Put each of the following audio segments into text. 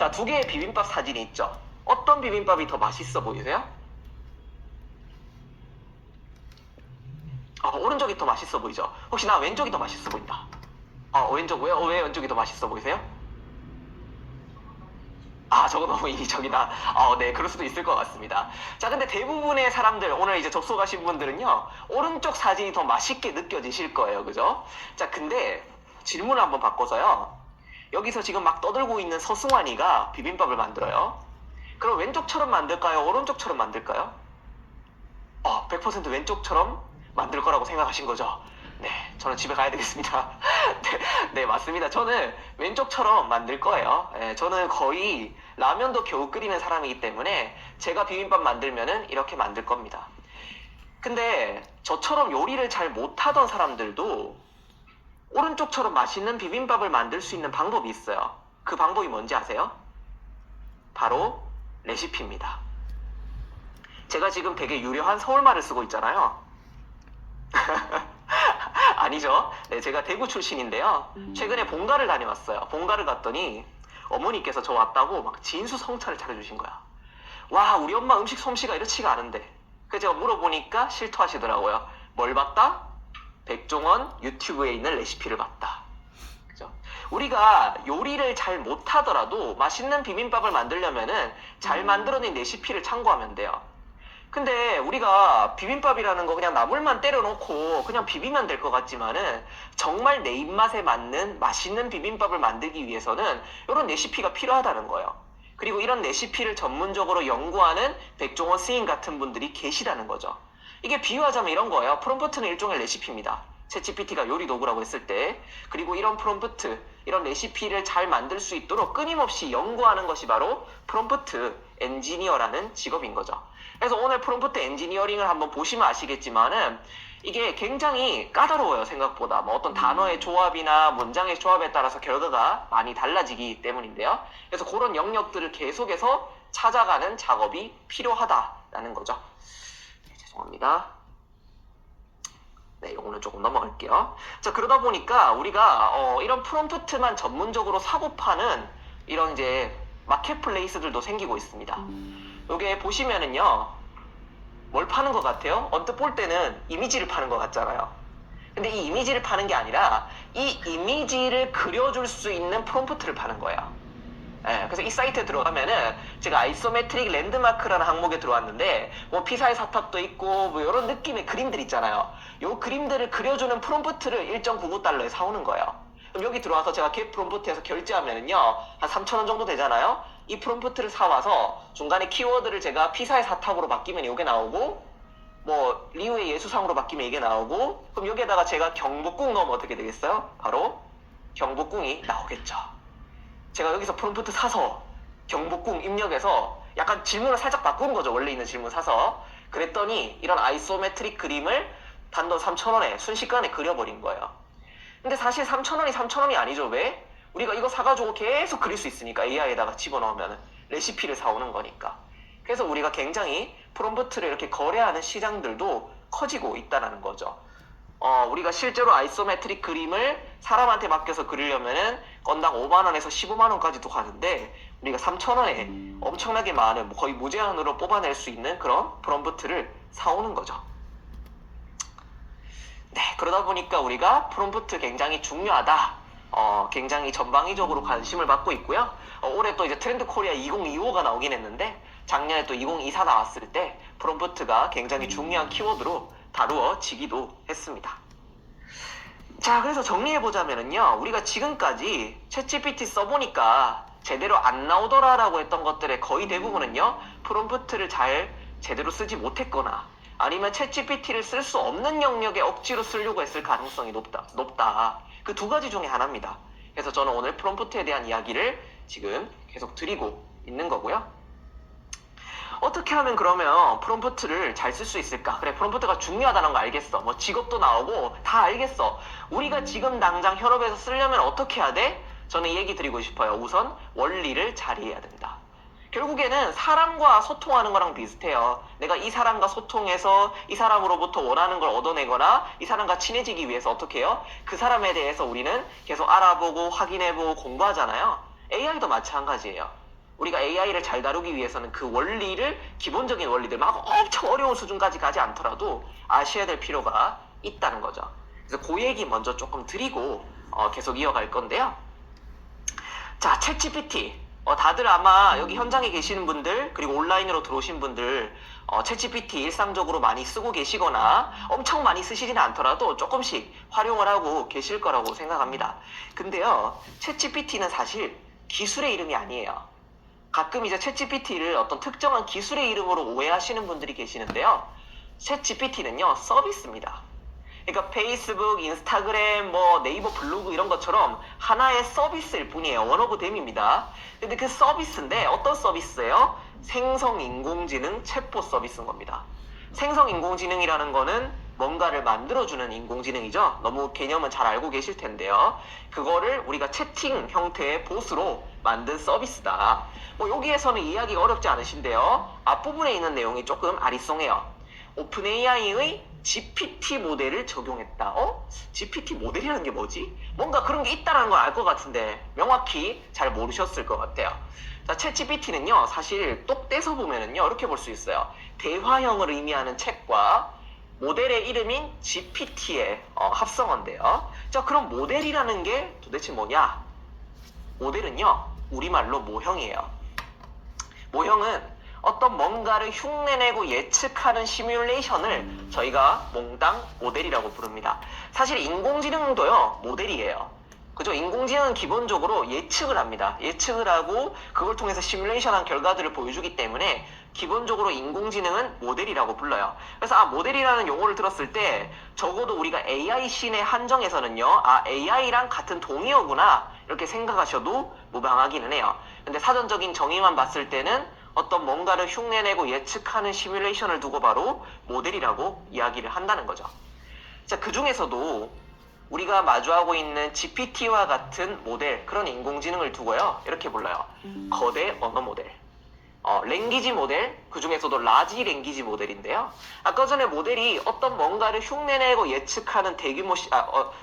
자, 두 개의 비빔밥 사진이 있죠. 어떤 비빔밥이 더 맛있어 보이세요? 오른쪽이 더 맛있어 보이죠? 혹시 나 왼쪽이 더 맛있어 보인다. 왼쪽 왜요? 왜 왼쪽이 더 맛있어 보이세요? 저거 너무 이기적이다. 네, 그럴 수도 있을 것 같습니다. 자, 근데 대부분의 사람들, 오늘 이제 접속하신 분들은요, 오른쪽 사진이 더 맛있게 느껴지실 거예요. 그죠? 자, 근데 질문을 한번 바꿔서요. 여기서 지금 막 떠들고 있는 서승환이가 비빔밥을 만들어요. 그럼 왼쪽처럼 만들까요? 오른쪽처럼 만들까요? 100% 왼쪽처럼 만들 거라고 생각하신 거죠? 네, 저는 집에 가야 되겠습니다. 네, 맞습니다. 저는 왼쪽처럼 만들 거예요. 네, 저는 거의 라면도 겨우 끓이는 사람이기 때문에 제가 비빔밥 만들면은 이렇게 만들 겁니다. 근데 저처럼 요리를 잘 못하던 사람들도 오른쪽처럼 맛있는 비빔밥을 만들 수 있는 방법이 있어요. 그 방법이 뭔지 아세요? 바로 레시피입니다. 제가 지금 되게 유려한 서울말을 쓰고 있잖아요. 아니죠. 네, 제가 대구 출신인데요. 최근에 본가를 다녀왔어요. 본가를 갔더니 어머니께서 저 왔다고 막 진수성찬을 차려주신 거야. 와, 우리 엄마 음식 솜씨가 이렇지가 않은데. 그래서 제가 물어보니까 실토하시더라고요. 뭘 봤다? 백종원 유튜브에 있는 레시피를 봤다. 그죠? 우리가 요리를 잘 못하더라도 맛있는 비빔밥을 만들려면은 잘 만들어낸 레시피를 참고하면 돼요. 근데 우리가 비빔밥이라는 거 그냥 나물만 때려놓고 그냥 비비면 될 것 같지만은 정말 내 입맛에 맞는 맛있는 비빔밥을 만들기 위해서는 이런 레시피가 필요하다는 거예요. 그리고 이런 레시피를 전문적으로 연구하는 백종원 스님 같은 분들이 계시다는 거죠. 이게 비유하자면 이런 거예요. 프롬프트는 일종의 레시피입니다. 챗GPT가 요리 도구라고 했을 때. 그리고 이런 프롬프트, 이런 레시피를 잘 만들 수 있도록 끊임없이 연구하는 것이 바로 프롬프트 엔지니어라는 직업인 거죠. 그래서 오늘 프롬프트 엔지니어링을 한번 보시면 아시겠지만은 이게 굉장히 까다로워요. 생각보다. 뭐 어떤 단어의 조합이나 문장의 조합에 따라서 결과가 많이 달라지기 때문인데요. 그래서 그런 영역들을 계속해서 찾아가는 작업이 필요하다라는 거죠. 네, 죄송합니다. 네, 이거는 조금 넘어갈게요. 자, 그러다 보니까 우리가 이런 프롬프트만 전문적으로 사고 파는 이런 이제 마켓플레이스들도 생기고 있습니다. 요게 보시면은요, 뭘 파는 것 같아요? 언뜻 볼 때는 이미지를 파는 것 같잖아요. 근데 이 이미지를 파는 게 아니라 이 이미지를 그려줄 수 있는 프롬프트를 파는 거예요. 예, 그래서 이 사이트에 들어가면은 제가 아이소메트릭 랜드마크라는 항목에 들어왔는데 뭐 피사의 사탑도 있고 뭐 이런 느낌의 그림들 있잖아요. 요 그림들을 그려주는 프롬프트를 1.99달러에 사오는 거예요. 그럼 여기 들어와서 제가 겟 프롬프트에서 결제하면은요 한 3,000원 정도 되잖아요. 이 프롬프트를 사와서 중간에 키워드를 제가 피사의 사탑으로 바뀌면 이게 나오고 뭐 리우의 예수상으로 바뀌면 이게 나오고 그럼 여기에다가 제가 경복궁 넣으면 어떻게 되겠어요? 바로 경복궁이 나오겠죠. 제가 여기서 프롬프트 사서 경복궁 입력해서 약간 질문을 살짝 바꾼 거죠. 원래 있는 질문 사서. 그랬더니 이런 아이소메트릭 그림을 단돈 3,000원에 순식간에 그려버린 거예요. 근데 사실 3,000원이 3,000원이 아니죠. 왜? 우리가 이거 사가지고 계속 그릴 수 있으니까 AI에다가 집어넣으면 레시피를 사오는 거니까. 그래서 우리가 굉장히 프롬프트를 이렇게 거래하는 시장들도 커지고 있다는 거죠. 우리가 실제로 아이소메트릭 그림을 사람한테 맡겨서 그리려면은 건당 5만원에서 15만원까지도 가는데 우리가 3,000원에 엄청나게 많은 거의 무제한으로 뽑아낼 수 있는 그런 프롬프트를 사오는 거죠. 네, 그러다 보니까 우리가 프롬프트 굉장히 중요하다. 굉장히 전방위적으로 관심을 받고 있고요. 올해 또 이제 트렌드 코리아 2025가 나오긴 했는데 작년에 또 2024 나왔을 때 프롬프트가 굉장히 중요한 키워드로 다루어지기도 했습니다. 자, 그래서 정리해보자면요. 우리가 지금까지 챗GPT 써보니까 제대로 안 나오더라라고 했던 것들의 거의 대부분은요. 프롬프트를 잘 제대로 쓰지 못했거나 아니면 챗GPT를 쓸 수 없는 영역에 억지로 쓰려고 했을 가능성이 높다. 그 두 가지 중에 하나입니다. 그래서 저는 오늘 프롬프트에 대한 이야기를 지금 계속 드리고 있는 거고요. 어떻게 하면 그러면 프롬프트를 잘 쓸 수 있을까? 그래, 프롬프트가 중요하다는 거 알겠어. 뭐 직업도 나오고 다 알겠어. 우리가 지금 당장 현업에서 쓰려면 어떻게 해야 돼? 저는 이 얘기 드리고 싶어요. 우선 원리를 잘 이해해야 된다. 결국에는 사람과 소통하는 거랑 비슷해요. 내가 이 사람과 소통해서 이 사람으로부터 원하는 걸 얻어내거나 이 사람과 친해지기 위해서 어떻게 해요? 그 사람에 대해서 우리는 계속 알아보고 확인해보고 공부하잖아요. AI도 마찬가지예요. 우리가 AI를 잘 다루기 위해서는 그 원리를, 기본적인 원리들 막 엄청 어려운 수준까지 가지 않더라도 아셔야 될 필요가 있다는 거죠. 그래서 그 얘기 먼저 조금 드리고 계속 이어갈 건데요. 자, 챗GPT. 다들 아마 여기 현장에 계시는 분들, 그리고 온라인으로 들어오신 분들, 챗GPT 일상적으로 많이 쓰고 계시거나 엄청 많이 쓰시지는 않더라도 조금씩 활용을 하고 계실 거라고 생각합니다. 근데요, 챗GPT는 사실 기술의 이름이 아니에요. 가끔 이제 챗GPT를 어떤 특정한 기술의 이름으로 오해하시는 분들이 계시는데요. 챗GPT는요, 서비스입니다. 그러니까 페이스북, 인스타그램, 뭐 네이버 블로그 이런 것처럼 하나의 서비스일 뿐이에요. 원 오브 댐입니다. 근데 그 서비스인데 어떤 서비스예요? 생성인공지능 챗봇 서비스인 겁니다. 생성인공지능이라는 거는 뭔가를 만들어주는 인공지능이죠. 너무 개념은 잘 알고 계실 텐데요. 그거를 우리가 채팅 형태의 봇으로 만든 서비스다. 뭐 여기에서는 이해하기가 어렵지 않으신데요. 앞부분에 있는 내용이 조금 아리송해요. 오픈 AI의 GPT 모델을 적용했다. GPT 모델이라는 게 뭐지? 뭔가 그런 게 있다는 걸 알 것 같은데 명확히 잘 모르셨을 것 같아요. 자, 챗GPT는요, 사실 똑 떼서 보면은요, 이렇게 볼 수 있어요. 대화형을 의미하는 챗과 모델의 이름인 GPT의 합성어인데요. 자, 그럼 모델이라는 게 도대체 뭐냐? 모델은요, 우리말로 모형이에요. 모형은 어떤 뭔가를 흉내내고 예측하는 시뮬레이션을 저희가 몽땅 모델이라고 부릅니다. 사실 인공지능도요, 모델이에요. 그죠? 인공지능은 기본적으로 예측을 합니다. 예측을 하고 그걸 통해서 시뮬레이션한 결과들을 보여주기 때문에 기본적으로 인공지능은 모델이라고 불러요. 그래서 모델이라는 용어를 들었을 때 적어도 우리가 AI 씬의 한정에서는요, AI랑 같은 동의어구나 이렇게 생각하셔도 무방하기는 해요. 근데 사전적인 정의만 봤을 때는 어떤 뭔가를 흉내내고 예측하는 시뮬레이션을 두고 바로 모델이라고 이야기를 한다는 거죠. 자, 그 중에서도 우리가 마주하고 있는 GPT와 같은 모델, 그런 인공지능을 두고요, 이렇게 불러요. 거대 언어 모델. 랭귀지 모델, 그 중에서도 라지 랭귀지 모델인데요. 아까 전에 모델이 어떤 뭔가를 흉내내고 예측하는 대규모,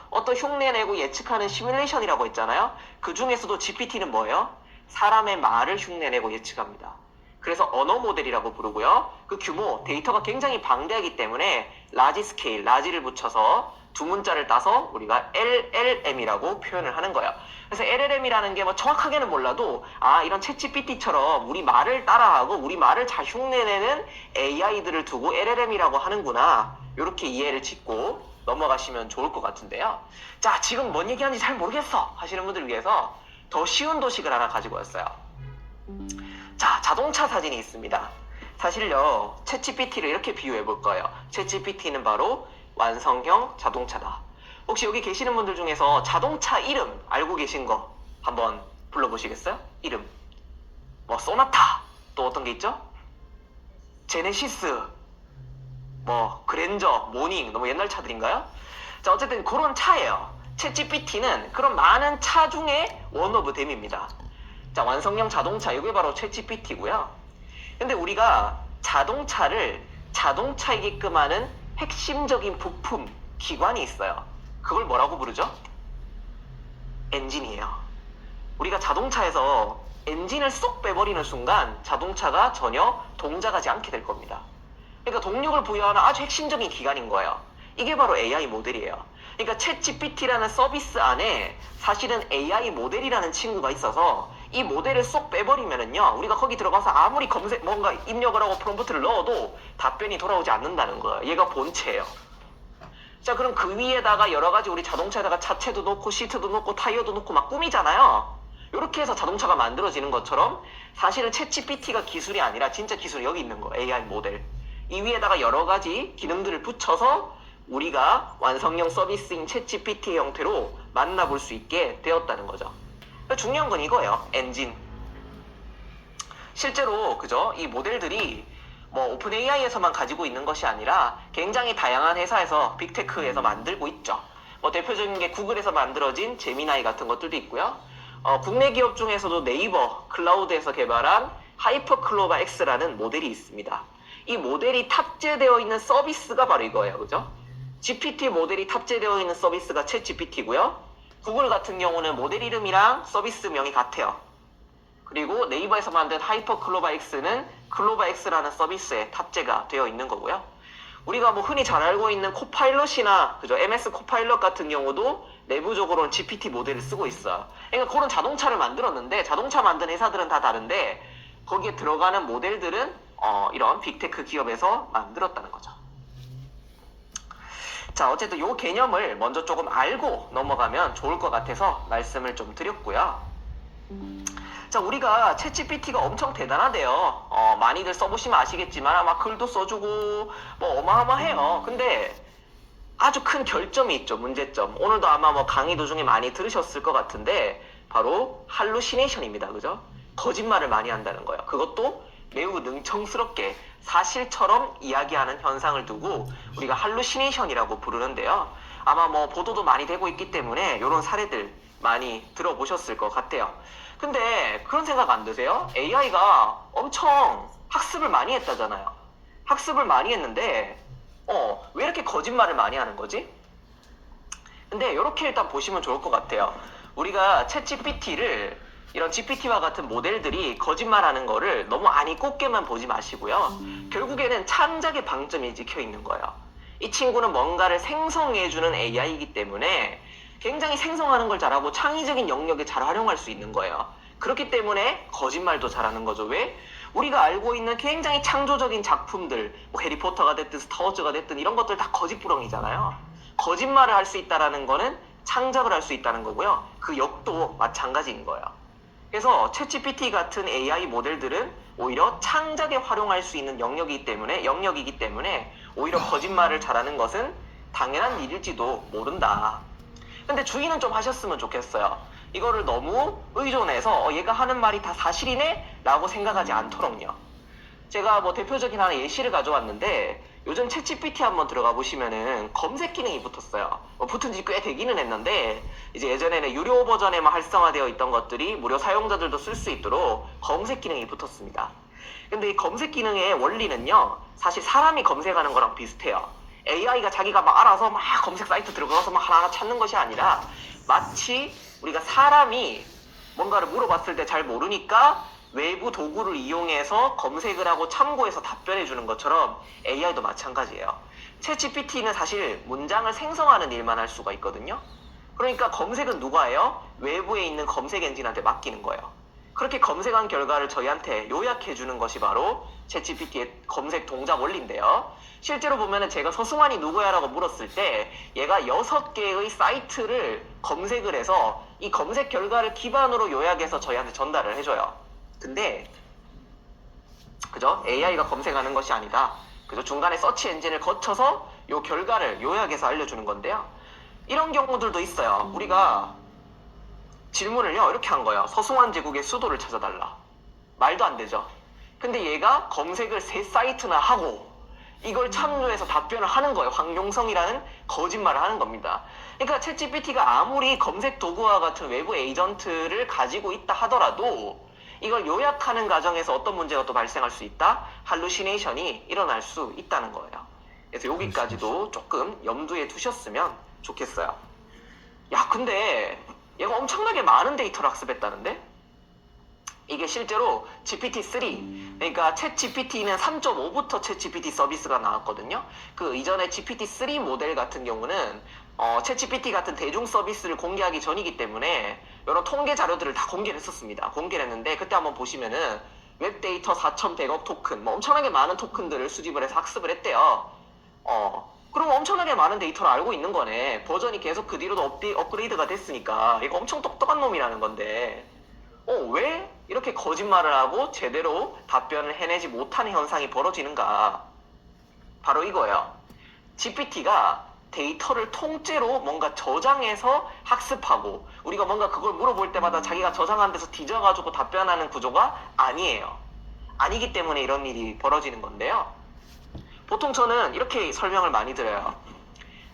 어떤 흉내내고 예측하는 시뮬레이션이라고 했잖아요. 그 중에서도 GPT는 뭐예요? 사람의 말을 흉내내고 예측합니다. 그래서 언어 모델이라고 부르고요. 그 규모, 데이터가 굉장히 방대하기 때문에 라지 스케일, 라지를 붙여서 두 문자를 따서 우리가 LLM이라고 표현을 하는 거예요. 그래서 LLM이라는 게 뭐 정확하게는 몰라도 이런 챗GPT처럼 우리 말을 따라하고 우리 말을 잘 흉내내는 AI들을 두고 LLM이라고 하는구나. 이렇게 이해를 짓고 넘어가시면 좋을 것 같은데요. 자, 지금 뭔 얘기하는지 잘 모르겠어 하시는 분들을 위해서 더 쉬운 도식을 하나 가지고 왔어요. 자, 자동차 사진이 있습니다. 사실요, 챗GPT를 이렇게 비유해 볼 거예요. 챗GPT는 바로 완성형 자동차다. 혹시 여기 계시는 분들 중에서 자동차 이름 알고 계신 거 한번 불러보시겠어요? 이름. 뭐 소나타, 또 어떤 게 있죠? 제네시스, 뭐 그랜저, 모닝, 너무 옛날 차들인가요? 자, 어쨌든 그런 차예요. 챗GPT는 그런 많은 차 중에 원 오브 댐입니다. 자, 완성형 자동차, 이게 바로 챗GPT고요. 근데 우리가 자동차를 자동차이게끔 하는 핵심적인 부품, 기관이 있어요. 그걸 뭐라고 부르죠? 엔진이에요. 우리가 자동차에서 엔진을 쏙 빼버리는 순간 자동차가 전혀 동작하지 않게 될 겁니다. 그러니까 동력을 부여하는 아주 핵심적인 기관인 거예요. 이게 바로 AI 모델이에요. 그러니까 챗GPT라는 서비스 안에 사실은 AI 모델이라는 친구가 있어서 이 모델을 쏙 빼버리면은요, 우리가 거기 들어가서 아무리 뭔가 입력을 하고 프롬프트를 넣어도 답변이 돌아오지 않는다는 거예요. 얘가 본체예요. 자, 그럼 그 위에다가 여러 가지 우리 자동차에다가 차체도 놓고 시트도 놓고 타이어도 놓고 막 꾸미잖아요. 이렇게 해서 자동차가 만들어지는 것처럼 사실은 챗GPT가 기술이 아니라 진짜 기술이 여기 있는 거예요. AI 모델. 이 위에다가 여러 가지 기능들을 붙여서 우리가 완성형 서비스인 챗GPT의 형태로 만나볼 수 있게 되었다는 거죠. 중요한 건 이거예요. 엔진. 실제로 그죠? 이 모델들이 뭐 오픈 AI에서만 가지고 있는 것이 아니라 굉장히 다양한 회사에서 빅테크에서 만들고 있죠. 뭐 대표적인 게 구글에서 만들어진 제미나이 같은 것들도 있고요. 국내 기업 중에서도 네이버 클라우드에서 개발한 하이퍼클로바 X라는 모델이 있습니다. 이 모델이 탑재되어 있는 서비스가 바로 이거예요. 그죠? GPT 모델이 탑재되어 있는 서비스가 챗GPT고요. 구글 같은 경우는 모델 이름이랑 서비스명이 같아요. 그리고 네이버에서 만든 하이퍼 클로바 X는 클로바 X라는 서비스에 탑재가 되어 있는 거고요. 우리가 뭐 흔히 잘 알고 있는 코파일럿이나 그죠? MS 코파일럿 같은 경우도 내부적으로는 GPT 모델을 쓰고 있어요. 그러니까 그런 자동차를 만들었는데 자동차 만든 회사들은 다 다른데 거기에 들어가는 모델들은 이런 빅테크 기업에서 만들었다는 거죠. 자, 어쨌든 이 개념을 먼저 조금 알고 넘어가면 좋을 것 같아서 말씀을 좀 드렸고요. 자, 우리가 챗GPT가 엄청 대단하대요. 많이들 써보시면 아시겠지만 아마 글도 써주고 뭐 어마어마해요. 근데 아주 큰 결점이 있죠. 문제점. 오늘도 아마 뭐 강의 도중에 많이 들으셨을 것 같은데 바로 할루시네이션입니다. 그죠? 거짓말을 많이 한다는 거예요. 그것도 매우 능청스럽게 사실처럼 이야기하는 현상을 두고 우리가 할루시네이션이라고 부르는데요. 아마 뭐 보도도 많이 되고 있기 때문에 이런 사례들 많이 들어보셨을 것 같아요. 근데 그런 생각 안 드세요? AI가 엄청 학습을 많이 했다잖아요. 학습을 많이 했는데 왜 이렇게 거짓말을 많이 하는 거지? 근데 이렇게 일단 보시면 좋을 것 같아요. 우리가 챗GPT를 이런 GPT와 같은 모델들이 거짓말하는 거를 너무 안이 꼽게만 보지 마시고요. 결국에는 창작의 방점이 찍혀 있는 거예요. 이 친구는 뭔가를 생성해주는 AI이기 때문에 굉장히 생성하는 걸 잘하고 창의적인 영역에 잘 활용할 수 있는 거예요. 그렇기 때문에 거짓말도 잘하는 거죠. 왜? 우리가 알고 있는 굉장히 창조적인 작품들, 뭐 해리포터가 됐든 스타워즈가 됐든 이런 것들 다 거짓부렁이잖아요. 거짓말을 할 수 있다는 거는 창작을 할 수 있다는 거고요. 그 역도 마찬가지인 거예요. 그래서 챗GPT 같은 AI 모델들은 오히려 창작에 활용할 수 있는 영역이기 때문에 오히려 거짓말을 잘하는 것은 당연한 일일지도 모른다. 근데 주의는 좀 하셨으면 좋겠어요. 이거를 너무 의존해서 얘가 하는 말이 다 사실이네? 라고 생각하지 않도록요. 제가 뭐 대표적인 하나 예시를 가져왔는데 요즘 챗GPT 한번 들어가 보시면은 검색 기능이 붙었어요. 붙은 지 꽤 되기는 했는데 이제 예전에는 유료 버전에만 활성화되어 있던 것들이 무료 사용자들도 쓸 수 있도록 검색 기능이 붙었습니다. 근데 이 검색 기능의 원리는요, 사실 사람이 검색하는 거랑 비슷해요. AI가 자기가 막 알아서 막 검색 사이트 들어가서 막 하나하나 찾는 것이 아니라 마치 우리가 사람이 뭔가를 물어봤을 때 잘 모르니까 외부 도구를 이용해서 검색을 하고 참고해서 답변해 주는 것처럼 AI도 마찬가지예요. 챗GPT는 사실 문장을 생성하는 일만 할 수가 있거든요. 그러니까 검색은 누가 해요? 외부에 있는 검색 엔진한테 맡기는 거예요. 그렇게 검색한 결과를 저희한테 요약해 주는 것이 바로 챗GPT의 검색 동작 원리인데요. 실제로 보면은 제가 서승환이 누구야 라고 물었을 때 얘가 6개의 사이트를 검색을 해서 이 검색 결과를 기반으로 요약해서 저희한테 전달을 해줘요. 근데 그죠? AI가 검색하는 것이 아니다. 그죠? 중간에 서치 엔진을 거쳐서 요 결과를 요약해서 알려주는 건데요. 이런 경우들도 있어요. 우리가 질문을요 이렇게 한 거예요. 서승환 제국의 수도를 찾아달라. 말도 안 되죠. 근데 얘가 검색을 3사이트나 하고 이걸 참조해서 답변을 하는 거예요. 황용성이라는 거짓말을 하는 겁니다. 그러니까 챗GPT가 아무리 검색 도구와 같은 외부 에이전트를 가지고 있다 하더라도 이걸 요약하는 과정에서 어떤 문제가 또 발생할 수 있다? 할루시네이션이 일어날 수 있다는 거예요. 그래서 여기까지도 조금 염두에 두셨으면 좋겠어요. 야, 근데 얘가 엄청나게 많은 데이터를 학습했다는데? 이게 실제로 GPT-3, 그러니까 챗GPT는 3.5부터 챗GPT 서비스가 나왔거든요. 그 이전에 GPT-3 모델 같은 경우는 챗GPT 같은 대중 서비스를 공개하기 전이기 때문에 이런 통계 자료들을 다 공개를 했었습니다. 공개를 했는데 그때 한번 보시면은 웹데이터 4,100억 토큰, 뭐 엄청나게 많은 토큰들을 수집을 해서 학습을 했대요. 그럼 엄청나게 많은 데이터를 알고 있는 거네. 버전이 계속 그 뒤로도 업그레이드가 됐으니까 이거 엄청 똑똑한 놈이라는 건데 왜 이렇게 거짓말을 하고 제대로 답변을 해내지 못하는 현상이 벌어지는가? 바로 이거예요. GPT가 데이터를 통째로 뭔가 저장해서 학습하고 우리가 뭔가 그걸 물어볼 때마다 자기가 저장한 데서 뒤져가지고 답변하는 구조가 아니에요. 아니기 때문에 이런 일이 벌어지는 건데요. 보통 저는 이렇게 설명을 많이 드려요.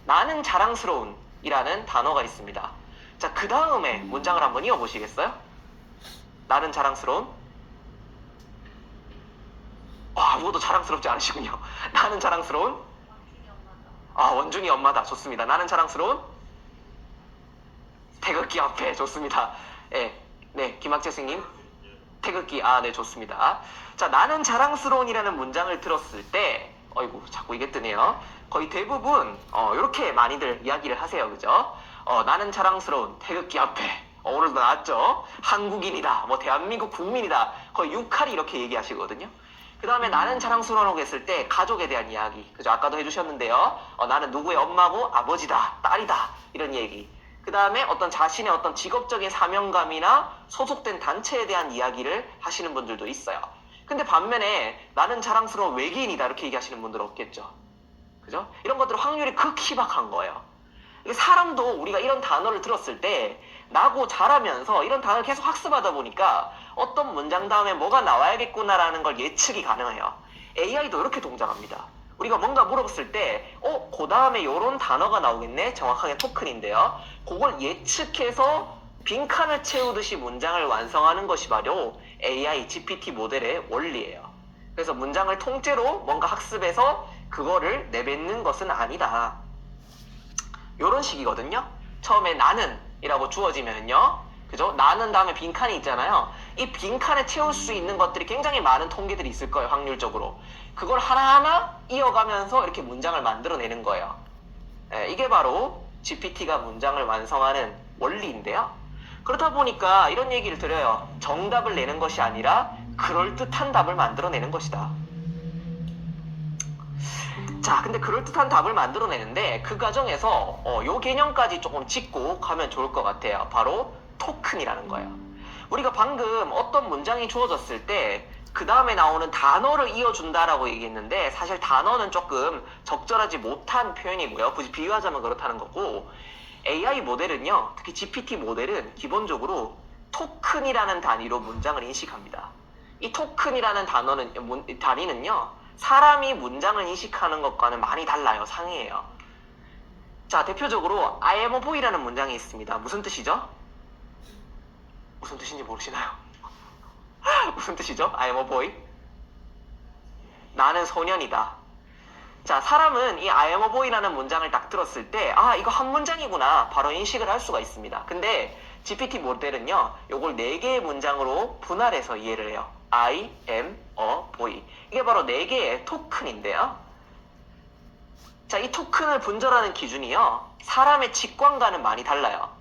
나는 자랑스러운 이라는 단어가 있습니다. 자, 그 다음에 문장을 한번 이어보시겠어요? 나는 자랑스러운? 아무도 자랑스럽지 않으시군요. 나는 자랑스러운? 원준이 엄마다. 좋습니다. 나는 자랑스러운? 태극기 앞에. 좋습니다. 네, 김학재 선생님. 태극기. 아, 네, 좋습니다. 자, 나는 자랑스러운이라는 문장을 들었을 때, 어이구, 자꾸 이게 뜨네요. 거의 대부분, 이렇게 많이들 이야기를 하세요. 그죠? 나는 자랑스러운 태극기 앞에, 오늘도 나왔죠? 한국인이다. 뭐, 대한민국 국민이다. 거의 6할이 이렇게 얘기하시거든요. 그 다음에 나는 자랑스러워라고 했을 때, 가족에 대한 이야기. 그죠? 아까도 해주셨는데요. 나는 누구의 엄마고 아버지다. 딸이다. 이런 얘기. 그 다음에 어떤 자신의 어떤 직업적인 사명감이나 소속된 단체에 대한 이야기를 하시는 분들도 있어요. 근데 반면에 나는 자랑스러운 외계인이다 이렇게 얘기하시는 분들은 없겠죠. 그죠? 이런 것들은 확률이 극히 희박한 거예요. 이게 사람도 우리가 이런 단어를 들었을 때 나고 자라면서 이런 단어를 계속 학습하다 보니까 어떤 문장 다음에 뭐가 나와야겠구나라는 걸 예측이 가능해요. AI도 이렇게 동작합니다. 우리가 뭔가 물어봤을 때 그 다음에 이런 단어가 나오겠네? 정확하게 토큰인데요. 그걸 예측해서 빈칸을 채우듯이 문장을 완성하는 것이 바로 AI, GPT 모델의 원리예요. 그래서 문장을 통째로 뭔가 학습해서 그거를 내뱉는 것은 아니다. 이런 식이거든요. 처음에 나는 이라고 주어지면요. 그죠? 나는 다음에 빈칸이 있잖아요. 이 빈칸에 채울 수 있는 것들이 굉장히 많은 통계들이 있을 거예요. 확률적으로. 그걸 하나하나 이어가면서 이렇게 문장을 만들어내는 거예요. 이게 바로 GPT가 문장을 완성하는 원리인데요. 그렇다 보니까 이런 얘기를 드려요. 정답을 내는 것이 아니라 그럴듯한 답을 만들어내는 것이다. 자, 근데 그럴듯한 답을 만들어내는데 그 과정에서 요 개념까지 조금 짚고 가면 좋을 것 같아요. 바로 토큰이라는 거예요. 우리가 방금 어떤 문장이 주어졌을 때 그 다음에 나오는 단어를 이어준다라고 얘기했는데 사실 단어는 조금 적절하지 못한 표현이고요. 굳이 비유하자면 그렇다는 거고 AI 모델은요. 특히 GPT 모델은 기본적으로 토큰이라는 단위로 문장을 인식합니다. 이 토큰이라는 단위는요. 사람이 문장을 인식하는 것과는 많이 달라요. 상이에요. 자, 대표적으로 I am a boy라는 문장이 있습니다. 무슨 뜻이죠? 무슨 뜻인지 모르시나요? 무슨 뜻이죠? I am a boy. 나는 소년이다. 자, 사람은 이 I am a boy라는 문장을 딱 들었을 때 이거 한 문장이구나 바로 인식을 할 수가 있습니다. 근데 GPT 모델은요. 요걸 4개의 문장으로 분할해서 이해를 해요. I am a boy. 이게 바로 4개의 토큰인데요. 자, 이 토큰을 분절하는 기준이요. 사람의 직관과는 많이 달라요.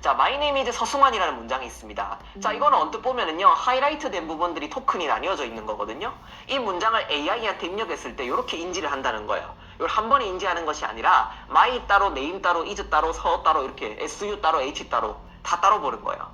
자, My name is 서승환이라는 문장이 있습니다. 자, 이거는 언뜻 보면은요, 하이라이트 된 부분들이 토큰이 나뉘어져 있는 거거든요. 이 문장을 AI한테 입력했을 때 이렇게 인지를 한다는 거예요. 이걸 한 번에 인지하는 것이 아니라 my 따로, name 따로, is 따로, 서 따로 이렇게 su 따로, h 따로 다 따로 보는 거예요.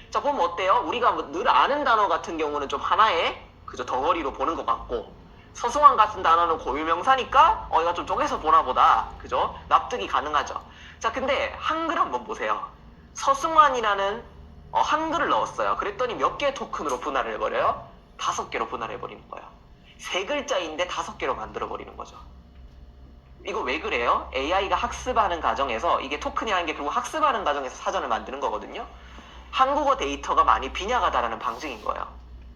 자, 보면 어때요? 우리가 늘 아는 단어 같은 경우는 좀 하나의 그저 덩어리로 보는 것 같고 서승환 같은 단어는 고유명사니까 이거 좀 쪼개서 보나 보다. 그죠? 납득이 가능하죠. 자, 근데 한글 한번 보세요. 서승환이라는 한글을 넣었어요. 그랬더니 몇 개의 토큰으로 분할을 해버려요? 5개로 분할해버리는 거예요. 3글자인데 5개로 만들어버리는 거죠. 이거 왜 그래요? AI가 학습하는 과정에서 이게 토큰이라는 게 결국 학습하는 과정에서 사전을 만드는 거거든요. 한국어 데이터가 많이 빈약하다라는 방증인 거예요.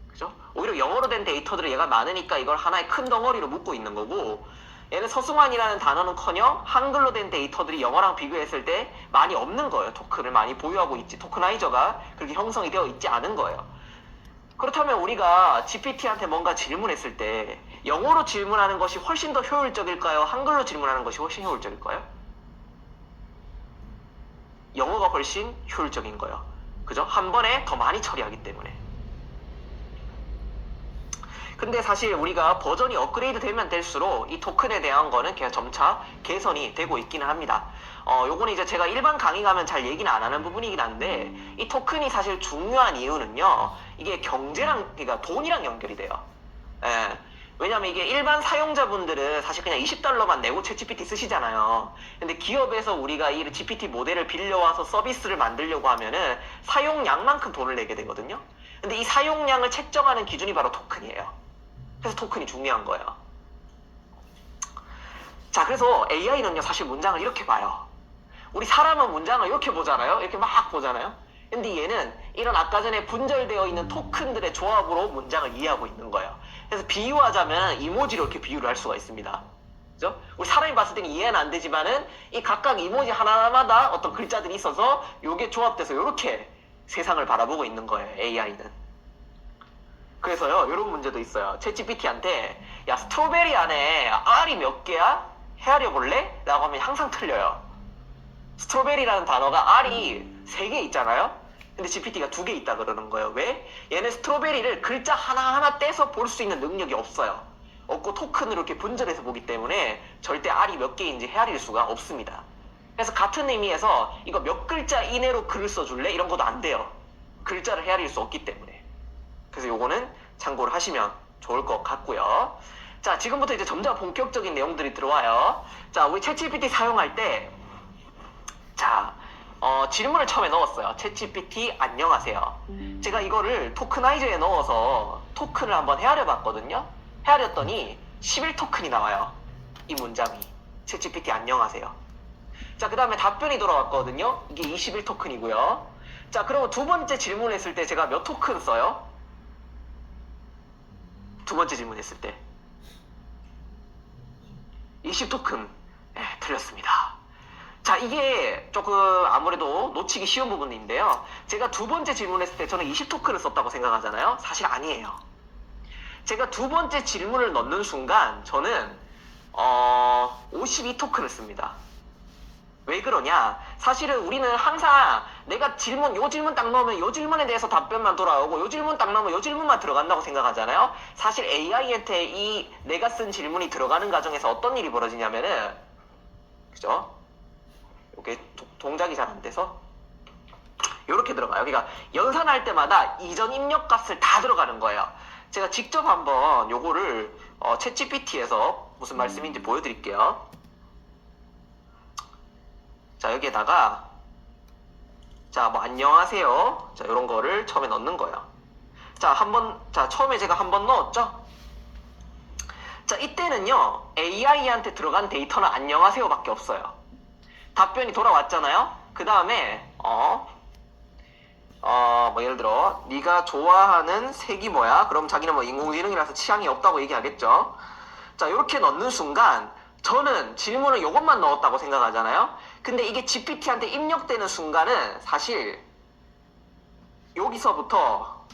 그죠? 오히려 영어로 된 데이터들은 얘가 많으니까 이걸 하나의 큰 덩어리로 묶고 있는 거고 얘는 서승환이라는 단어는커녕 한글로 된 데이터들이 영어랑 비교했을 때 많이 없는 거예요. 토큰을 많이 보유하고 있지. 토크나이저가 그렇게 형성이 되어 있지 않은 거예요. 그렇다면 우리가 GPT한테 뭔가 질문했을 때 영어로 질문하는 것이 훨씬 더 효율적일까요? 한글로 질문하는 것이 훨씬 효율적일까요? 영어가 훨씬 효율적인 거예요. 그죠? 한 번에 더 많이 처리하기 때문에. 근데 사실 우리가 버전이 업그레이드 되면 될수록 이 토큰에 대한 거는 그냥 점차 개선이 되고 있기는 합니다. 요거는 이제 제가 일반 강의 가면 잘 얘기는 안 하는 부분이긴 한데 이 토큰이 사실 중요한 이유는요. 이게 경제랑 그러니까 돈이랑 연결이 돼요. 예. 왜냐면 이게 일반 사용자분들은 사실 그냥 $20만 내고 챗GPT 쓰시잖아요. 근데 기업에서 우리가 이 GPT 모델을 빌려와서 서비스를 만들려고 하면은 사용량만큼 돈을 내게 되거든요. 근데 이 사용량을 책정하는 기준이 바로 토큰이에요. 그래서 토큰이 중요한 거예요. 자, 그래서 AI는요, 사실 문장을 이렇게 봐요. 우리 사람은 문장을 이렇게 보잖아요. 이렇게 막 보잖아요. 근데 얘는 이런 아까 전에 분절되어 있는 토큰들의 조합으로 문장을 이해하고 있는 거예요. 그래서 비유하자면 이모지로 이렇게 비유를 할 수가 있습니다. 그죠? 우리 사람이 봤을 때는 이해는 안 되지만은 이 각각 이모지 하나마다 어떤 글자들이 있어서 요게 조합돼서 이렇게 세상을 바라보고 있는 거예요. AI는. 그래서요, 이런 문제도 있어요. 챗GPT한테 야, 스트로베리 안에 알이 몇 개야? 헤아려 볼래? 라고 하면 항상 틀려요. 스트로베리라는 단어가 알이 3개 있잖아요? 근데 GPT가 2개 있다 그러는 거예요. 왜? 얘는 스트로베리를 글자 하나하나 떼서 볼 수 있는 능력이 없어요. 없고 토큰으로 이렇게 분절해서 보기 때문에 절대 알이 몇 개인지 헤아릴 수가 없습니다. 그래서 같은 의미에서 이거 몇 글자 이내로 글을 써줄래? 이런 것도 안 돼요. 글자를 헤아릴 수 없기 때문에. 그래서 요거는 참고를 하시면 좋을 것 같고요. 자, 지금부터 이제 점점 본격적인 내용들이 들어와요. 자, 우리 챗GPT 사용할 때, 자, 질문을 처음에 넣었어요. 챗GPT 안녕하세요. 제가 이거를 토크나이저에 넣어서 토큰을 한번 헤아려 봤거든요. 헤아렸더니 11토큰이 나와요. 이 문장이. 챗GPT 안녕하세요. 자, 그 다음에 답변이 돌아왔거든요. 이게 21토큰이고요. 자, 그러면 두 번째 질문을 했을 때 제가 몇 토큰 써요? 두 번째 질문했을 때 20토큰. 네, 틀렸습니다. 자, 이게 조금 아무래도 놓치기 쉬운 부분인데요. 제가 두 번째 질문했을 때 저는 20토큰을 썼다고 생각하잖아요. 사실 아니에요. 제가 두 번째 질문을 넣는 순간 저는 52토큰을 씁니다. 왜 그러냐? 사실은 우리는 항상 내가 요 질문 딱 넣으면 요 질문에 대해서 답변만 돌아오고 요 질문 딱 넣으면 요 질문만 들어간다고 생각하잖아요. 사실 AI한테 이 내가 쓴 질문이 들어가는 과정에서 어떤 일이 벌어지냐면은, 그죠? 이게 동작이 잘 안 돼서 이렇게 들어가요. 그러니까 연산할 때마다 이전 입력 값을 다 들어가는 거예요. 제가 직접 한번 요거를 챗GPT에서 무슨 말씀인지 보여드릴게요. 자, 여기에다가 자, 뭐 안녕하세요. 자, 이런 거를 처음에 넣는 거예요. 자, 처음에 제가 한번 넣었죠. 자, 이때는요, AI한테 들어간 데이터는 안녕하세요밖에 없어요. 답변이 돌아왔잖아요. 그 다음에 뭐 예를 들어 네가 좋아하는 색이 뭐야? 그럼 자기는 뭐 인공지능이라서 취향이 없다고 얘기하겠죠. 자, 이렇게 넣는 순간 저는 질문을 이것만 넣었다고 생각하잖아요. 근데 이게 GPT한테 입력되는 순간은 사실 여기서부터,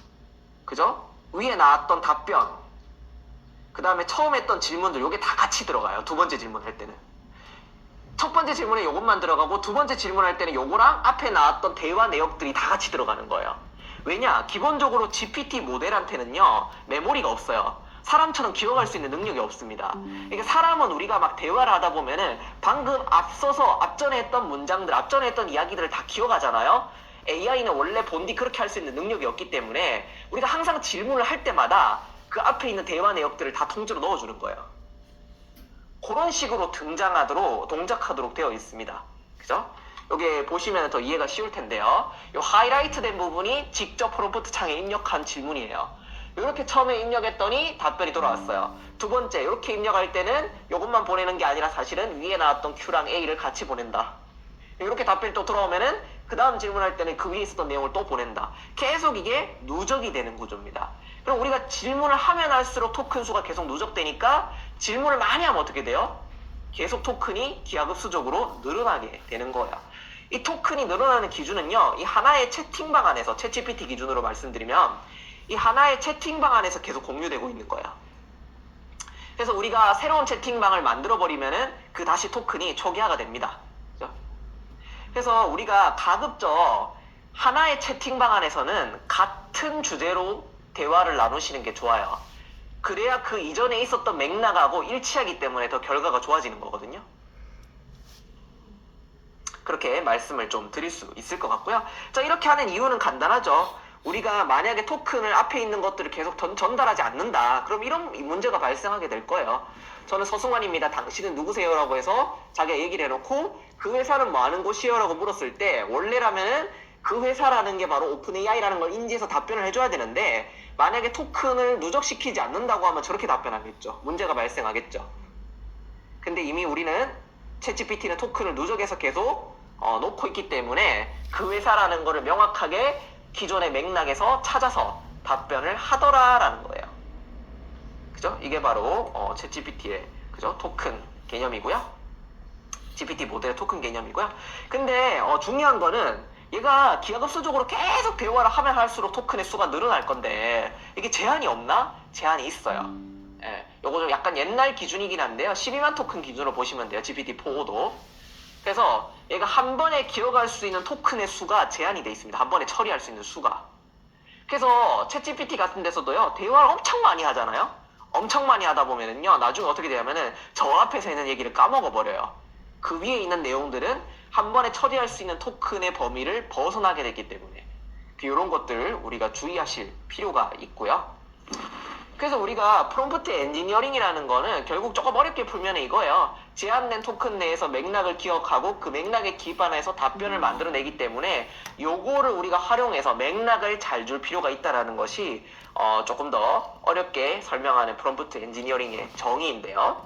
그죠? 위에 나왔던 답변, 그 다음에 처음 했던 질문들, 요게 다 같이 들어가요. 두 번째 질문 할 때는. 첫 번째 질문에 요것만 들어가고 두 번째 질문할 때는 요거랑 앞에 나왔던 대화 내역들이 다 같이 들어가는 거예요. 왜냐? 기본적으로 GPT 모델한테는요, 메모리가 없어요. 사람처럼 기억할 수 있는 능력이 없습니다. 그러니까 사람은 우리가 막 대화를 하다 보면은 방금 앞전에 했던 문장들, 앞전에 했던 이야기들을 다 기억하잖아요. AI는 원래 본디 그렇게 할 수 있는 능력이 없기 때문에 우리가 항상 질문을 할 때마다 그 앞에 있는 대화 내역들을 다 통째로 넣어주는 거예요. 그런 식으로 동작하도록 되어 있습니다. 그죠? 여기 보시면 더 이해가 쉬울 텐데요. 이 하이라이트 된 부분이 직접 프롬프트 창에 입력한 질문이에요. 이렇게 처음에 입력했더니 답변이 돌아왔어요. 두 번째, 이렇게 입력할 때는 이것만 보내는 게 아니라 사실은 위에 나왔던 Q랑 A를 같이 보낸다. 이렇게 답변이 또 돌아오면은 그 다음 질문할 때는 그 위에 있었던 내용을 또 보낸다. 계속 이게 누적이 되는 구조입니다. 그럼 우리가 질문을 하면 할수록 토큰 수가 계속 누적되니까 질문을 많이 하면 어떻게 돼요? 계속 토큰이 기하급수적으로 늘어나게 되는 거예요. 이 토큰이 늘어나는 기준은요, 이 하나의 채팅방 안에서, 챗GPT 기준으로 말씀드리면 이 하나의 채팅방 안에서 계속 공유되고 있는 거예요. 그래서 우리가 새로운 채팅방을 만들어버리면은 그 다시 토큰이 초기화가 됩니다. 그죠? 그래서 우리가 가급적 하나의 채팅방 안에서는 같은 주제로 대화를 나누시는 게 좋아요. 그래야 그 이전에 있었던 맥락하고 일치하기 때문에 더 결과가 좋아지는 거거든요. 그렇게 말씀을 좀 드릴 수 있을 것 같고요. 자, 이렇게 하는 이유는 간단하죠. 우리가 만약에 토큰을 앞에 있는 것들을 계속 전달하지 않는다. 그럼 이런 문제가 발생하게 될 거예요. 저는 서승환입니다. 당신은 누구세요? 라고 해서 자기가 얘기를 해놓고 그 회사는 뭐 하는 곳이에요? 라고 물었을 때 원래라면은 그 회사라는 게 바로 오픈 AI라는 걸 인지해서 답변을 해줘야 되는데 만약에 토큰을 누적시키지 않는다고 하면 저렇게 답변하겠죠. 문제가 발생하겠죠. 근데 이미 우리는 챗GPT는 토큰을 누적해서 계속 놓고 있기 때문에 그 회사라는 거를 명확하게 기존의 맥락에서 찾아서 답변을 하더라라는 거예요. 그죠? 이게 바로 챗GPT의 그죠? 토큰 개념이고요. GPT 모델의 토큰 개념이고요. 근데 중요한 거는 얘가 기하급수적으로 계속 대화를 하면 할수록 토큰의 수가 늘어날 건데 이게 제한이 없나? 제한이 있어요. 예, 요거 좀 약간 옛날 기준이긴 한데요. 12만 토큰 기준으로 보시면 돼요. GPT-4도. 그래서 얘가 한 번에 기억할 수 있는 토큰의 수가 제한이 돼 있습니다. 한 번에 처리할 수 있는 수가. 그래서 챗GPT 같은 데서도요, 대화를 엄청 많이 하잖아요? 엄청 많이 하다 보면은요, 나중에 어떻게 되냐면은 저 앞에서 있는 얘기를 까먹어 버려요. 그 위에 있는 내용들은 한 번에 처리할 수 있는 토큰의 범위를 벗어나게 되기 때문에 이런 것들 우리가 주의하실 필요가 있고요. 그래서 우리가 프롬프트 엔지니어링이라는 거는 결국 조금 어렵게 풀면 이거예요. 제한된 토큰 내에서 맥락을 기억하고 그 맥락에 기반해서 답변을 만들어내기 때문에 요거를 우리가 활용해서 맥락을 잘 줄 필요가 있다는 것이 조금 더 어렵게 설명하는 프롬프트 엔지니어링의 정의인데요.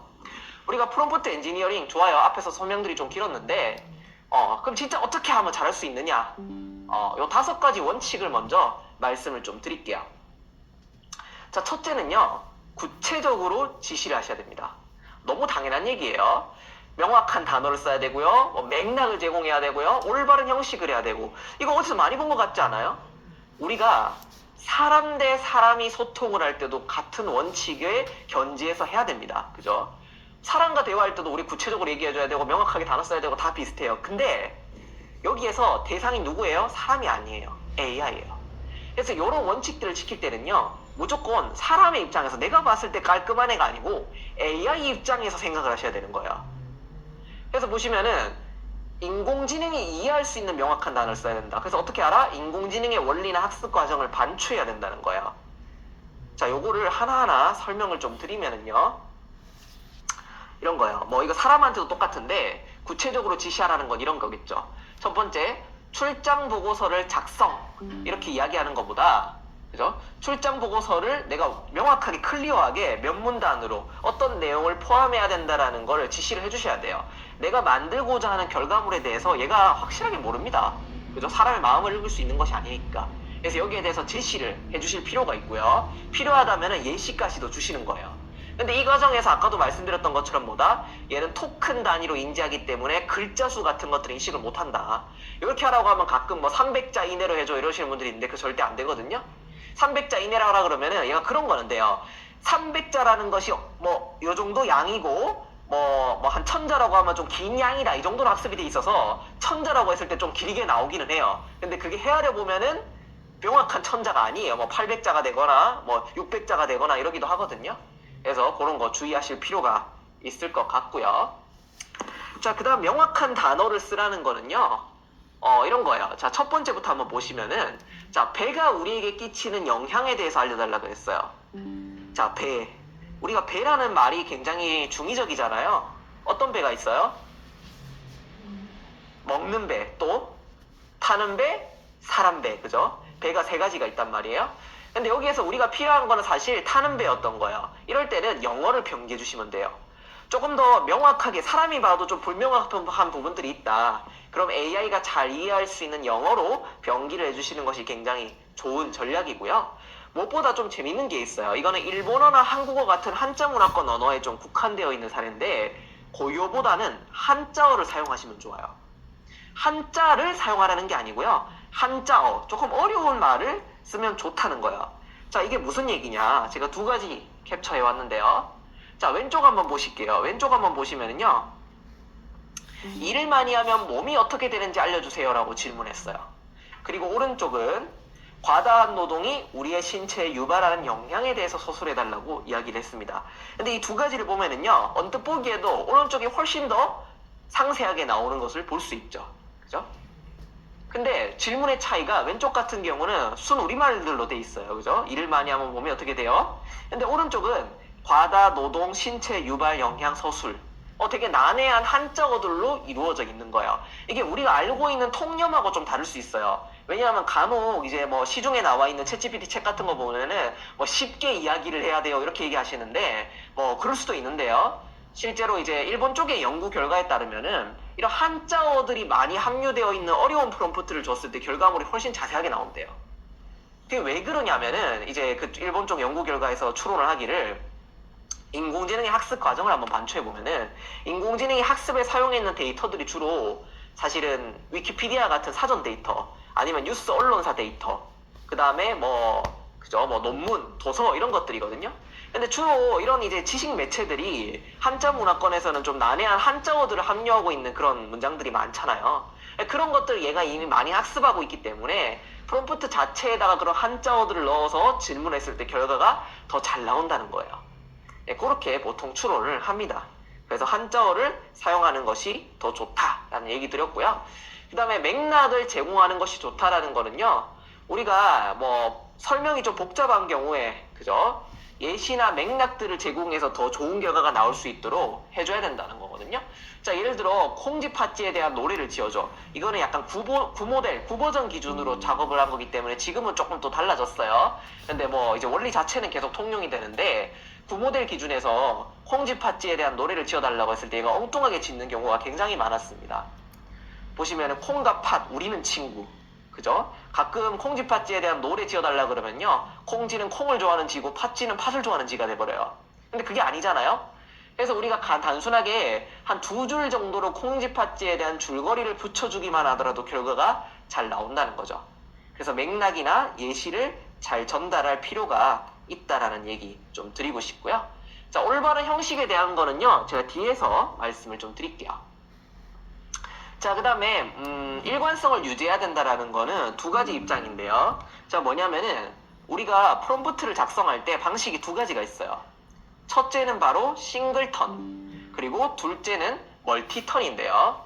우리가 프롬프트 엔지니어링 좋아요. 앞에서 설명들이 좀 길었는데 그럼 진짜 어떻게 하면 잘할 수 있느냐? 요 5가지 원칙을 먼저 말씀을 좀 드릴게요. 자, 첫째는요, 구체적으로 지시를 하셔야 됩니다. 너무 당연한 얘기예요. 명확한 단어를 써야 되고요, 맥락을 제공해야 되고요, 올바른 형식을 해야 되고. 이거 어디서 많이 본 것 같지 않아요? 우리가 사람 대 사람이 소통을 할 때도 같은 원칙에 견지해서 해야 됩니다. 그죠? 사람과 대화할 때도 우리 구체적으로 얘기해줘야 되고 명확하게 단어 써야 되고 다 비슷해요. 근데 여기에서 대상이 누구예요? 사람이 아니에요. AI예요. 그래서 이런 원칙들을 지킬 때는요, 무조건 사람의 입장에서 내가 봤을 때 깔끔한 애가 아니고 AI 입장에서 생각을 하셔야 되는 거예요. 그래서 보시면은 인공지능이 이해할 수 있는 명확한 단어를 써야 된다. 그래서 어떻게 알아? 인공지능의 원리나 학습 과정을 반추해야 된다는 거예요. 자, 요거를 하나하나 설명을 좀 드리면은요, 이런 거예요. 뭐 이거 사람한테도 똑같은데 구체적으로 지시하라는 건 이런 거겠죠. 첫 번째, 출장 보고서를 작성, 이렇게 이야기하는 것보다, 그죠? 출장 보고서를 내가 명확하게 클리어하게 몇 문단으로 어떤 내용을 포함해야 된다라는 걸 지시를 해주셔야 돼요. 내가 만들고자 하는 결과물에 대해서 얘가 확실하게 모릅니다. 그죠? 사람의 마음을 읽을 수 있는 것이 아니니까. 그래서 여기에 대해서 제시를 해주실 필요가 있고요. 필요하다면 예시까지도 주시는 거예요. 근데 이 과정에서 아까도 말씀드렸던 것처럼 뭐다? 얘는 토큰 단위로 인지하기 때문에 글자 수 같은 것들을 인식을 못한다. 이렇게 하라고 하면 가끔 뭐 300자 이내로 해줘 이러시는 분들이 있는데 그거 절대 안 되거든요. 300자 이내로 하라 그러면은 얘가 그런 거는 돼요. 300자라는 것이 뭐 요 정도 양이고 뭐 한 1000자라고 하면 좀 긴 양이다, 이 정도로 학습이 돼 있어서 1000자라고 했을 때 좀 길게 나오기는 해요. 근데 그게 헤아려 보면은 명확한 1000자가 아니에요. 뭐 800자가 되거나 뭐 600자가 되거나 이러기도 하거든요. 그래서 그런 거 주의하실 필요가 있을 것 같고요. 자, 그 다음 명확한 단어를 쓰라는 거는요, 이런 거예요. 자, 첫 번째부터 한번 보시면은, 자, 배가 우리에게 끼치는 영향에 대해서 알려달라고 했어요. 자, 배. 우리가 배라는 말이 굉장히 중의적이잖아요. 어떤 배가 있어요? 먹는 배, 또 타는 배, 사람 배, 그죠? 배가 3가지가 있단 말이에요. 근데 여기에서 우리가 필요한 거는 사실 타는 배였던 거예요. 이럴 때는 영어를 변기해 주시면 돼요. 조금 더 명확하게 사람이 봐도 좀 불명확한 부분들이 있다. 그럼 AI가 잘 이해할 수 있는 영어로 변기를 해주시는 것이 굉장히 좋은 전략이고요. 무엇보다 좀 재밌는 게 있어요. 이거는 일본어나 한국어 같은 한자 문화권 언어에 좀 국한되어 있는 사례인데, 고요보다는 한자어를 사용하시면 좋아요. 한자를 사용하라는 게 아니고요, 한자어, 조금 어려운 말을 쓰면 좋다는 거예요. 자, 이게 무슨 얘기냐? 제가 2가지 캡처해 왔는데요. 자, 왼쪽 한번 보실게요. 왼쪽 한번 보시면은요, 일을 많이 하면 몸이 어떻게 되는지 알려주세요 라고 질문했어요. 그리고 오른쪽은 과다한 노동이 우리의 신체에 유발하는 영향에 대해서 서술해달라고 이야기를 했습니다. 근데 이 2가지를 보면은요, 언뜻 보기에도 오른쪽이 훨씬 더 상세하게 나오는 것을 볼 수 있죠. 그죠? 근데 질문의 차이가 왼쪽 같은 경우는 순 우리말들로 돼 있어요. 그죠? 일을 많이 하면 몸이 어떻게 돼요? 근데 오른쪽은 과다 노동, 신체 유발 영향 서술. 되게 난해한 한자어들로 이루어져 있는 거예요. 이게 우리가 알고 있는 통념하고 좀 다를 수 있어요. 왜냐하면 간혹 이제 뭐 시중에 나와 있는 챗GPT 책 같은 거 보면은 뭐 쉽게 이야기를 해야 돼요, 이렇게 얘기하시는데 뭐 그럴 수도 있는데요. 실제로 이제 일본 쪽의 연구 결과에 따르면은 이런 한자어들이 많이 함유되어 있는 어려운 프롬프트를 줬을 때 결과물이 훨씬 자세하게 나온대요. 그게 왜 그러냐면은 이제 그 일본 쪽 연구 결과에서 추론을 하기를, 인공지능의 학습 과정을 한번 반추해 보면은 인공지능이 학습에 사용했는 데이터들이 주로 사실은 위키피디아 같은 사전 데이터, 아니면 뉴스 언론사 데이터, 그 다음에 그죠? 논문, 도서 이런 것들이거든요. 근데 주로 이런 이제 지식 매체들이 한자 문화권에서는 좀 난해한 한자어들을 함유하고 있는 그런 문장들이 많잖아요. 그런 것들을 얘가 이미 많이 학습하고 있기 때문에 프롬프트 자체에다가 그런 한자어들을 넣어서 질문했을 때 결과가 더 잘 나온다는 거예요. 그렇게 보통 추론을 합니다. 그래서 한자어를 사용하는 것이 더 좋다라는 얘기 드렸고요. 그 다음에 맥락을 제공하는 것이 좋다라는 거는요, 우리가 설명이 좀 복잡한 경우에, 그죠? 예시나 맥락들을 제공해서 더 좋은 결과가 나올 수 있도록 해줘야 된다는 거거든요. 자, 예를 들어 콩쥐팥쥐에 대한 노래를 지어줘. 이거는 약간 구모델, 구버전 기준으로 작업을 한 거기 때문에 지금은 조금 또 달라졌어요. 근데 이제 원리 자체는 계속 통용이 되는데, 구모델 기준에서 콩쥐팥쥐에 대한 노래를 지어달라고 했을 때 얘가 엉뚱하게 짓는 경우가 굉장히 많았습니다. 보시면은 콩과 팥, 우리는 친구. 그죠? 가끔 콩쥐팥쥐에 대한 노래 지어달라 그러면요, 콩쥐는 콩을 좋아하는 쥐고 팥쥐는 팥을 좋아하는 쥐가 돼버려요. 근데 그게 아니잖아요? 그래서 우리가 단순하게 한 2줄 정도로 콩쥐팥쥐에 대한 줄거리를 붙여주기만 하더라도 결과가 잘 나온다는 거죠. 그래서 맥락이나 예시를 잘 전달할 필요가 있다라는 얘기 좀 드리고 싶고요. 자, 올바른 형식에 대한 거는요, 제가 뒤에서 말씀을 좀 드릴게요. 자, 그 다음에 일관성을 유지해야 된다라는 거는 두 가지 입장인데요. 자, 뭐냐면은 우리가 프롬프트를 작성할 때 방식이 두 가지가 있어요. 첫째는 바로 싱글턴, 그리고 둘째는 멀티턴인데요.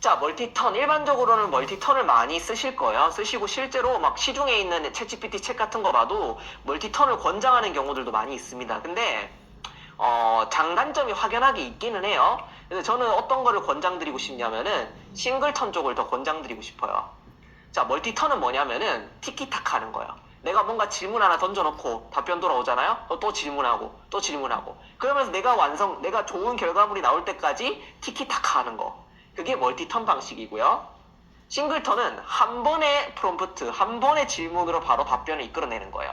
자, 멀티턴, 일반적으로는 멀티턴을 많이 쓰실 거예요. 쓰시고 실제로 막 시중에 있는 챗GPT 책 같은 거 봐도 멀티턴을 권장하는 경우들도 많이 있습니다. 근데 장단점이 확연하게 있기는 해요. 그래서 저는 어떤 거를 권장드리고 싶냐면은 싱글턴 쪽을 더 권장드리고 싶어요. 자, 멀티턴은 뭐냐면은 티키타카 하는 거예요. 내가 뭔가 질문 하나 던져놓고 답변 돌아오잖아요? 또 질문하고 또 질문하고, 그러면서 내가 좋은 결과물이 나올 때까지 티키타카 하는 거, 그게 멀티턴 방식이고요. 싱글턴은 한 번의 프롬프트, 한 번의 질문으로 바로 답변을 이끌어내는 거예요.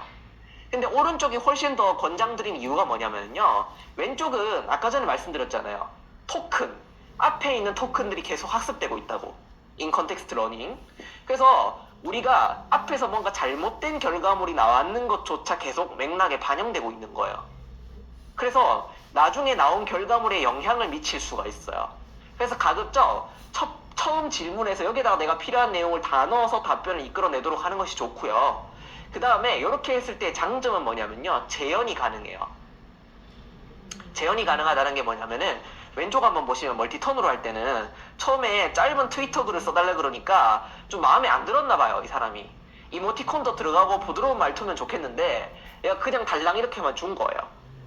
근데 오른쪽이 훨씬 더 권장드린 이유가 뭐냐면요, 왼쪽은 아까 전에 말씀드렸잖아요. 토큰, 앞에 있는 토큰들이 계속 학습되고 있다고. 인컨텍스트 러닝. 그래서 우리가 앞에서 뭔가 잘못된 결과물이 나왔는 것조차 계속 맥락에 반영되고 있는 거예요. 그래서 나중에 나온 결과물에 영향을 미칠 수가 있어요. 그래서 가급적 처음 질문에서 여기다가 내가 필요한 내용을 다 넣어서 답변을 이끌어내도록 하는 것이 좋고요. 그 다음에 이렇게 했을 때 장점은 뭐냐면요, 재현이 가능해요. 재현이 가능하다는 게 뭐냐면은, 왼쪽 한번 보시면 멀티턴으로 할 때는 처음에 짧은 트위터 글을 써달라 그러니까 좀 마음에 안 들었나 봐요, 이 사람이. 이모티콘도 들어가고 부드러운 말투면 좋겠는데 얘가 그냥 달랑 이렇게만 준 거예요.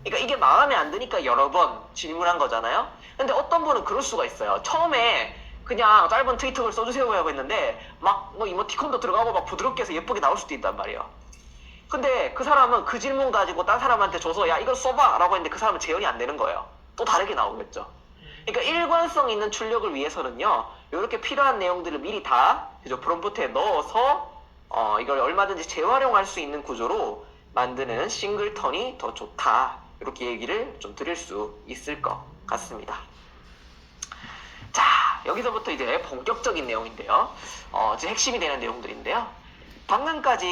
그러니까 이게 마음에 안 드니까 여러 번 질문한 거잖아요. 근데 어떤 분은 그럴 수가 있어요. 처음에 그냥 짧은 트위터 글 써주세요 하고 했는데 막 이모티콘도 들어가고 막 부드럽게 해서 예쁘게 나올 수도 있단 말이에요. 근데 그 사람은 그 질문 가지고 딴 사람한테 줘서 야 이걸 써봐 라고 했는데 그 사람은 재현이 안 되는 거예요. 또 다르게 나오겠죠. 그러니까 일관성 있는 출력을 위해서는요, 이렇게 필요한 내용들을 미리 다 프롬프트에 넣어서 이걸 얼마든지 재활용할 수 있는 구조로 만드는 싱글턴이 더 좋다, 이렇게 얘기를 좀 드릴 수 있을 것 같습니다. 자, 여기서부터 이제 본격적인 내용인데요. 이제 핵심이 되는 내용들인데요. 방금까지